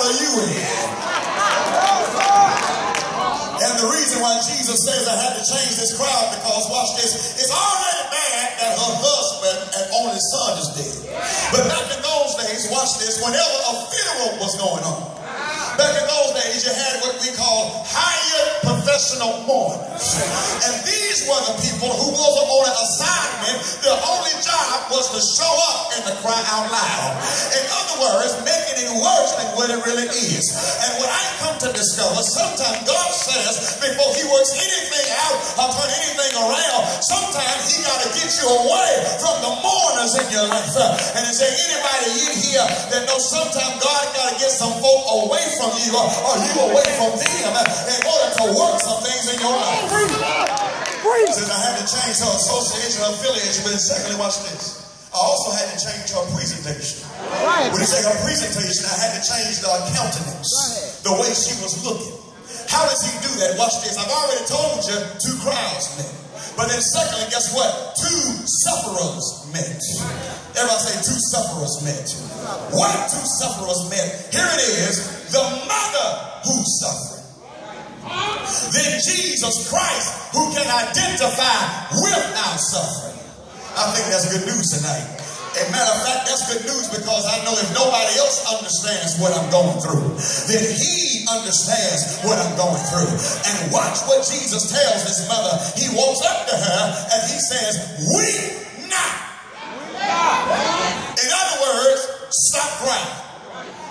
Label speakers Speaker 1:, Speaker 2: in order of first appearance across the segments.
Speaker 1: are you in? And the reason why Jesus says I had to change this crowd, because watch this, it's already bad that her husband and only son is dead. But back in those days, watch this, whenever a funeral was going on, back in those days you had what we call hired professional mourners. And these were the people who wasn't on an assignment. Their only job was to show up and to cry out loud. In other words, making it worse than what it really is. And what I come to discover, sometimes God says before he works anything out or turn anything around, sometimes he got to get you away from the mourners in your life. And is there anybody in here that knows sometimes God got to get some folk away from you or you away from them in order to work some things in your life? Says I had to change her association, her affiliation, but then secondly, watch this. I also had to change her presentation. When you say her presentation, I had to change the countenance, the way she was looking. How does he do that? Watch this. I've already told you 2 crowds met. But then secondly, guess what? 2 sufferers met. Everybody say 2 sufferers met. What 2 sufferers met? Here it is. The mother who suffered. Then Jesus Christ, who can identify with our suffering. I think that's good news tonight. As a matter of fact, that's good news because I know if nobody else understands what I'm going through, then he understands what I'm going through. And watch what Jesus tells his mother. He walks up to her and he says, weep not. In other words, stop crying.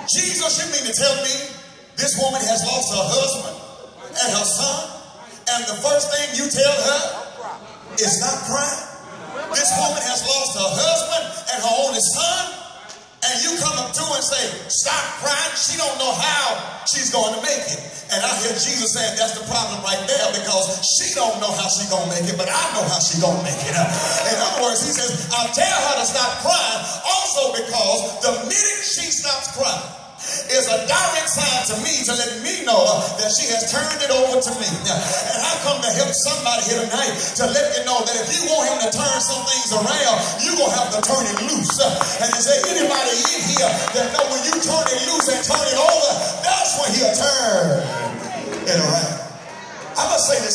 Speaker 1: Jesus, you mean to tell me this woman has lost her husband and her son, and the first thing you tell her is not crying? This woman has lost her husband and her only son, and you come up to her and say, stop crying. She don't know how she's going to make it. And I hear Jesus saying that's the problem right there, because she don't know how she's going to make it, but I know how she's going to make it. In other words, he says, I'll tell her to stop crying also because the minute she stops crying is a direct sign to me to let me know that she has turned it over to me. And I come to help somebody here tonight to let you know that if you want him to turn some things around, you're going to have to turn it loose. And is there anybody in here that know when you turn it loose and turn it over, that's when he'll turn it around? I must say this.